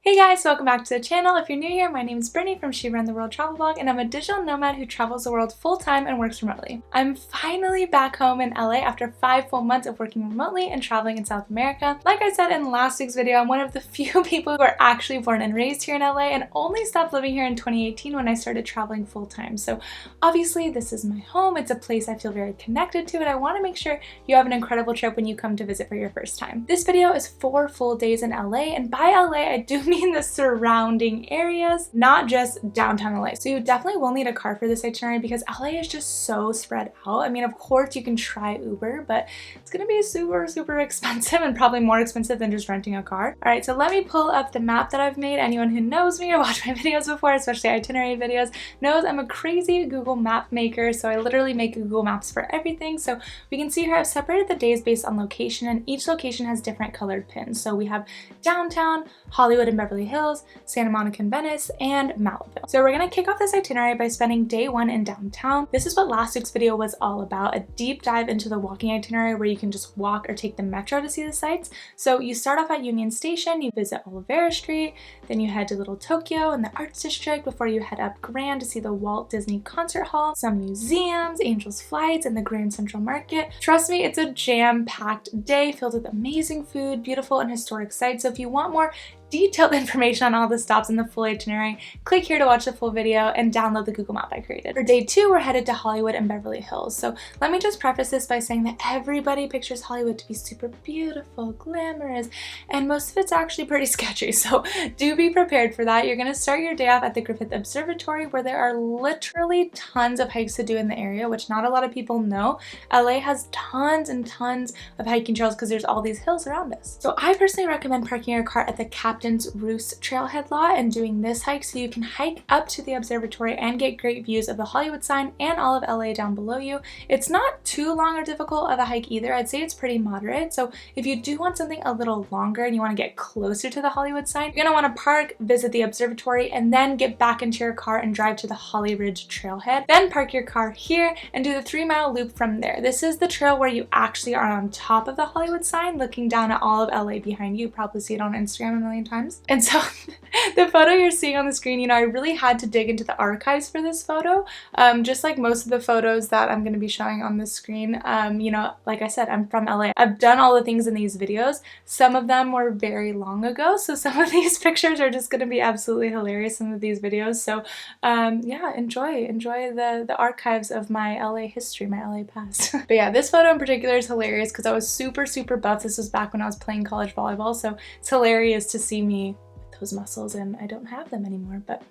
Hey guys, welcome back to the channel. If you're new here, my name is Brittany from She Run the World Travel Blog, and I'm a digital nomad who travels the world full-time and works remotely. I'm finally back home in LA after 5 full months of working remotely and traveling in South America. Like I said in last week's video, I'm one of the few people who are actually born and raised here in LA and only stopped living here in 2018 when I started traveling full-time. So obviously this is my home, it's a place I feel very connected to, and I want to make sure you have an incredible trip when you come to visit for your first time. This video is 4 full days in LA, and by LA I do mean the surrounding areas, not just downtown LA. So you definitely will need a car for this itinerary because LA is just so spread out. I mean, of course you can try Uber, but it's gonna be super expensive and probably more expensive than just renting a car. All right, so let me pull up the map that I've made. Anyone who knows me or watched my videos before, especially itinerary videos, knows I'm a crazy Google map maker. So I literally make Google Maps for everything. So we can see here I've separated the days based on location, and each location has different colored pins. So we have downtown, Hollywood and Beverly Hills, Santa Monica and Venice, and Malibu. So we're gonna kick off this itinerary by spending day 1 in downtown. This is what last week's video was all about, a deep dive into the walking itinerary where you can just walk or take the metro to see the sights. So you start off at Union Station, you visit Olivera Street, then you head to Little Tokyo and the Arts District before you head up Grand to see the Walt Disney Concert Hall, some museums, Angel's Flights, and the Grand Central Market. Trust me, it's a jam-packed day filled with amazing food, beautiful and historic sites. So if you want more detailed information on all the stops in the full itinerary, click here to watch the full video and download the Google map I created. For day 2, we're headed to Hollywood and Beverly Hills. So let me just preface this by saying that everybody pictures Hollywood to be super beautiful, glamorous, and most of it's actually pretty sketchy. So do be prepared for that. You're gonna start your day off at the Griffith Observatory, where there are literally tons of hikes to do in the area, which not a lot of people know. LA has tons and tons of hiking trails because there's all these hills around us. So I personally recommend parking your car at the Captain's Roost Trailhead lot and doing this hike so you can hike up to the observatory and get great views of the Hollywood sign and all of LA down below you. It's not too long or difficult of a hike either. I'd say it's pretty moderate. So if you do want something a little longer and you want to get closer to the Hollywood sign, you're going to want to park, visit the observatory, and then get back into your car and drive to the Holly Ridge Trailhead. Then park your car here and do the 3-mile loop from there. This is the trail where you actually are on top of the Hollywood sign looking down at all of LA behind you. You probably see it on Instagram a million times. And so the photo you're seeing on the screen, I really had to dig into the archives for this photo. Just like most of the photos that I'm going to be showing on this screen. Like I said, I'm from LA. I've done all the things in these videos. Some of them were very long ago, so some of these pictures are just going to be absolutely hilarious, some of these videos. So yeah, enjoy the archives of my LA history, my LA past. But yeah, this photo in particular is hilarious because I was super buff. This was back when I was playing college volleyball, so it's hilarious to see me those muscles, and I don't have them anymore. But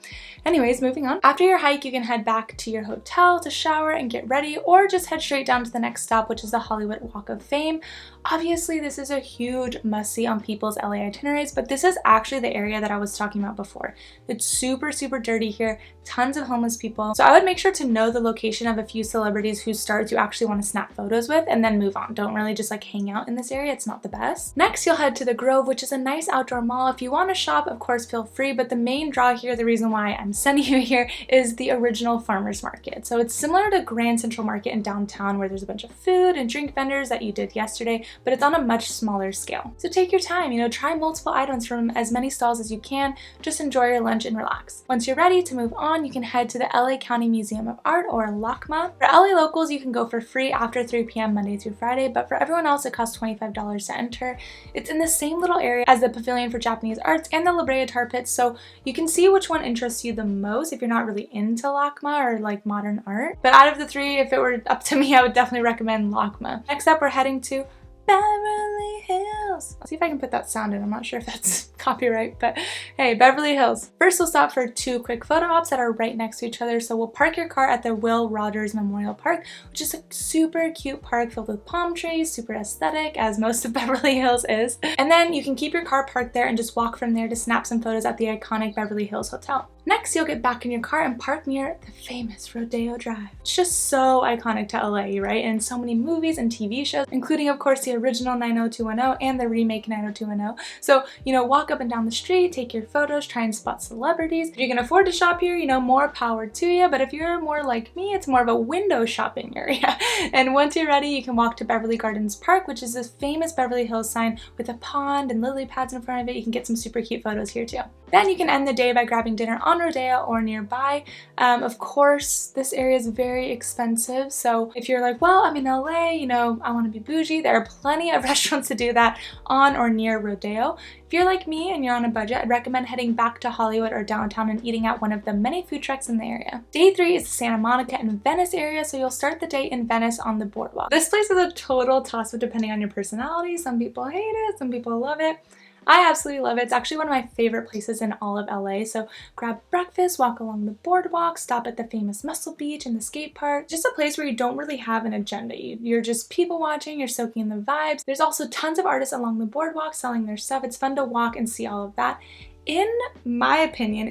anyways, moving on. After your hike, you can head back to your hotel to shower and get ready, or just head straight down to the next stop, which is the Hollywood Walk of Fame. Obviously, this is a huge must-see on people's LA itineraries, but this is actually the area that I was talking about before. It's super dirty here, tons of homeless people. So I would make sure to know the location of a few celebrities whose stars you actually want to snap photos with and then move on. Don't really just like hang out in this area. It's not the best. Next, you'll head to the Grove, which is a nice outdoor mall. If you want to shop, of course, feel free, but the main draw here, the reason why I'm sending you here, is the original farmers market. So it's similar to Grand Central Market in downtown, where there's a bunch of food and drink vendors that you did yesterday, but it's on a much smaller scale. So take your time, try multiple items from as many stalls as you can. Just enjoy your lunch and relax. Once you're ready to move on, you can head to the LA County Museum of Art, or LACMA. For LA locals, you can go for free after 3 p.m. Monday through Friday, but for everyone else, it costs $25 to enter. It's in the same little area as the Pavilion for Japanese Arts and the La Brea Tar Pits, so you can see which one interests you the most if you're not really into LACMA or like modern art. But out of the 3, if it were up to me, I would definitely recommend LACMA. Next up, we're heading to Beverly Hills. I'll see if I can put that sound in. I'm not sure if that's copyright, but hey, Beverly Hills. First, we'll stop for 2 quick photo ops that are right next to each other. So we'll park your car at the Will Rogers Memorial Park, which is a super cute park filled with palm trees, super aesthetic, as most of Beverly Hills is. And then you can keep your car parked there and just walk from there to snap some photos at the iconic Beverly Hills Hotel. Next, you'll get back in your car and park near the famous Rodeo Drive. It's just so iconic to LA, right? And so many movies and TV shows, including of course the original 90210 and the remake 90210. So, walk up and down the street, take your photos, try and spot celebrities. If you can afford to shop here, more power to you. But if you're more like me, it's more of a window shopping area. And once you're ready, you can walk to Beverly Gardens Park, which is this famous Beverly Hills sign with a pond and lily pads in front of it. You can get some super cute photos here too. Then you can end the day by grabbing dinner on Rodeo or nearby. Of course, this area is very expensive, so if you're like, well, I'm in LA, I want to be bougie, there are plenty of restaurants to do that on or near Rodeo. If you're like me and you're on a budget, I'd recommend heading back to Hollywood or downtown and eating at one of the many food trucks in the area. Day 3 is the Santa Monica and Venice area, so you'll start the day in Venice on the boardwalk. This place is a total toss-up depending on your personality. Some people hate it, some people love it. I absolutely love it. It's actually one of my favorite places in all of LA. So grab breakfast, walk along the boardwalk, stop at the famous Muscle Beach and the skate park. Just a place where you don't really have an agenda. You're just people watching, you're soaking in the vibes. There's also tons of artists along the boardwalk selling their stuff. It's fun to walk and see all of that. In my opinion,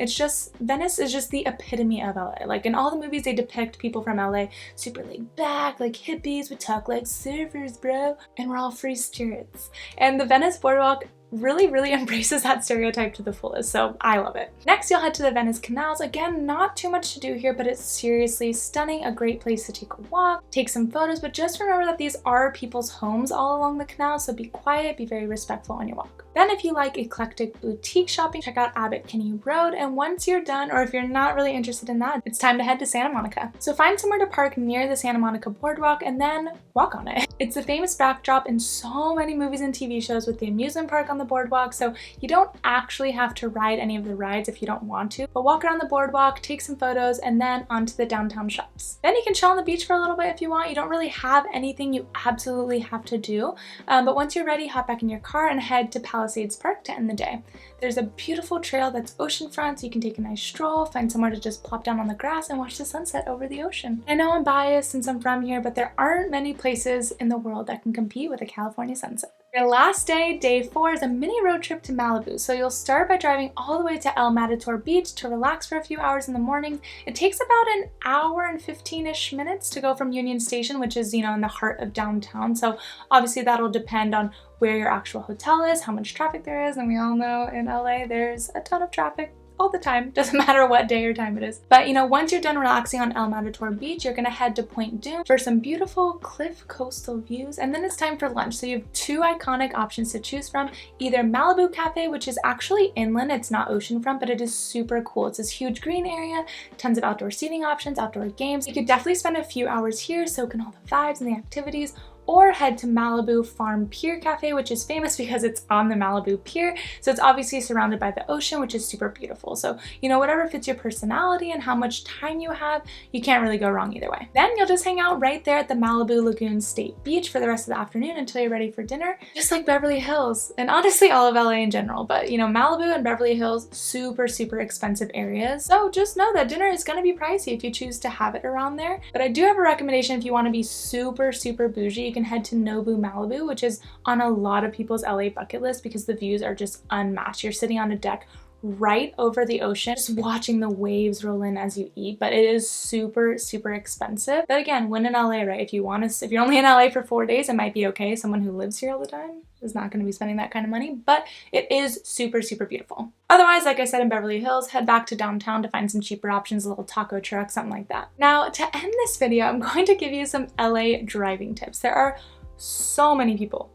Venice is just the epitome of LA. Like in all the movies they depict people from LA super laid back, like hippies, we talk like surfers, bro, and we're all free spirits. And the Venice boardwalk really embraces that stereotype to the fullest, so I love it. Next, you'll head to the Venice canals. Again, not too much to do here, but it's seriously stunning, a great place to take a walk, take some photos, but just remember that these are people's homes all along the canal, so be quiet, be very respectful on your walk. Then if you like eclectic boutique shopping, check out Abbot Kinney Road, and once you're done, or if you're not really interested in that, it's time to head to Santa Monica. So find somewhere to park near the Santa Monica boardwalk and then walk on it. It's the famous backdrop in so many movies and TV shows with the amusement park on the boardwalk, so you don't actually have to ride any of the rides if you don't want to, but walk around the boardwalk, take some photos, and then onto the downtown shops. Then you can chill on the beach for a little bit if you want. You don't really have anything you absolutely have to do, but once you're ready, hop back in your car and head to Palisades Park to end the day. There's a beautiful trail that's oceanfront, so you can take a nice stroll, find somewhere to just plop down on the grass and watch the sunset over the ocean. I know I'm biased since I'm from here, but there aren't many places in the world that can compete with a California sunset. Your last day, day 4, is a mini road trip to Malibu. So you'll start by driving all the way to El Matador Beach to relax for a few hours in the morning. It takes about an hour and 15-ish minutes to go from Union Station, which is, in the heart of downtown. So obviously that'll depend on where your actual hotel is, how much traffic there is, and we all know in LA there's a ton of traffic all the time, doesn't matter what day or time it is. But once you're done relaxing on El Matador Beach, you're gonna head to Point Dume for some beautiful cliff coastal views, and then it's time for lunch. So you have 2 iconic options to choose from, either Malibu Cafe, which is actually inland, it's not oceanfront, but it is super cool. It's this huge green area, tons of outdoor seating options, outdoor games. You could definitely spend a few hours here soaking all the vibes and the activities, or head to Malibu Farm Pier Cafe, which is famous because it's on the Malibu Pier, so it's obviously surrounded by the ocean, which is super beautiful. So, whatever fits your personality and how much time you have, you can't really go wrong either way. Then you'll just hang out right there at the Malibu Lagoon State Beach for the rest of the afternoon until you're ready for dinner, just like Beverly Hills, and honestly all of LA in general, but Malibu and Beverly Hills, super expensive areas, so just know that dinner is gonna be pricey if you choose to have it around there. But I do have a recommendation if you want to be super bougie. You can head to Nobu Malibu, which is on a lot of people's LA bucket list because the views are just unmatched. You're sitting on a deck right over the ocean, just watching the waves roll in as you eat, but it is super expensive. But again, when in LA, right? If you're only in LA for 4 days, it might be okay. Someone who lives here all the time is not going to be spending that kind of money, but it is super beautiful. Otherwise, like I said, in Beverly Hills, head back to downtown to find some cheaper options, a little taco truck, something like that. Now, to end this video, I'm going to give you some LA driving tips. There are so many people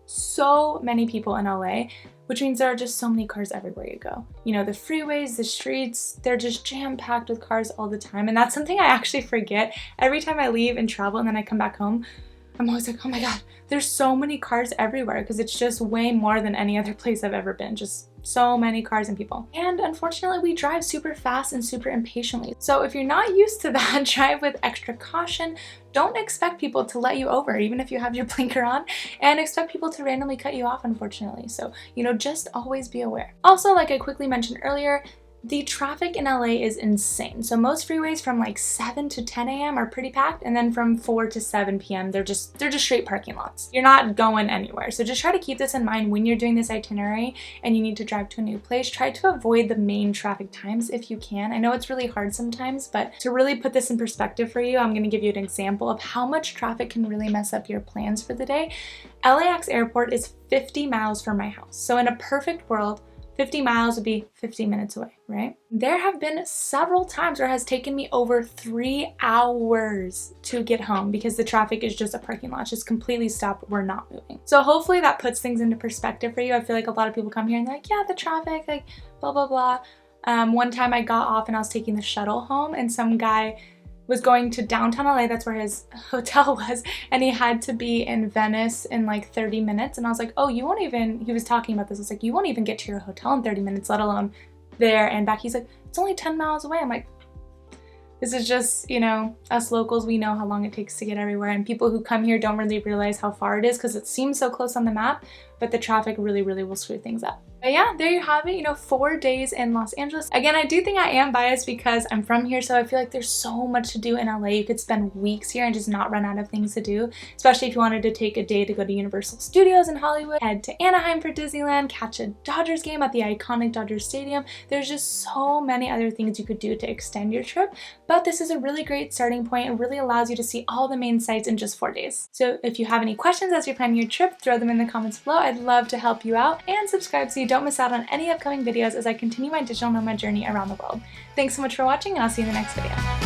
in LA, which means there are just so many cars everywhere you go. The freeways, the streets, they're just jam-packed with cars all the time, and that's something I actually forget. Every time I leave and travel and then I come back home, I'm always like, oh my god, there's so many cars everywhere, because it's just way more than any other place I've ever been. Just so many cars and people. And unfortunately, we drive super fast and super impatiently. So if you're not used to that, drive with extra caution. Don't expect people to let you over, even if you have your blinker on, and expect people to randomly cut you off, unfortunately. So, just always be aware. Also, like I quickly mentioned earlier, The traffic in LA is insane. So most freeways from like 7 to 10 a.m. are pretty packed, and then from 4 to 7 p.m. they're just straight parking lots. You're not going anywhere. So just try to keep this in mind when you're doing this itinerary and you need to drive to a new place. Try to avoid the main traffic times if you can. I know it's really hard sometimes, but to really put this in perspective for you, I'm going to give you an example of how much traffic can really mess up your plans for the day. LAX airport is 50 miles from my house. So in a perfect world, 50 miles would be 15 minutes away, right? There have been several times where it has taken me over 3 hours to get home because the traffic is just a parking lot. It's just completely stopped. We're not moving. So hopefully that puts things into perspective for you. I feel like a lot of people come here and they're like, yeah, the traffic, like blah, blah, blah. One time I got off and I was taking the shuttle home and some guy was going to downtown LA, that's where his hotel was, and he had to be in Venice in like 30 minutes. And I was like, oh, you won't even, he was talking about this, it's like, you won't even get to your hotel in 30 minutes, let alone there and back. He's like, it's only 10 miles away. I'm like, this is just, you know, us locals, we know how long it takes to get everywhere, and people who come here don't really realize how far it is because it seems so close on the map, but the traffic really, really will screw things up. But yeah, there you have it, you know, 4 days in Los Angeles. Again, I do think I am biased because I'm from here, so I feel like there's so much to do in LA. You could spend weeks here and just not run out of things to do, especially if you wanted to take a day to go to Universal Studios in Hollywood, head to Anaheim for Disneyland, catch a Dodgers game at the iconic Dodgers Stadium. There's just so many other things you could do to extend your trip, but this is a really great starting point. It really allows you to see all the main sites in just 4 days. So if you have any questions as you're planning your trip, throw them in the comments below. I'd love to help you out, and subscribe so you don't miss out on any upcoming videos as I continue my digital nomad journey around the world. Thanks so much for watching, and I'll see you in the next video.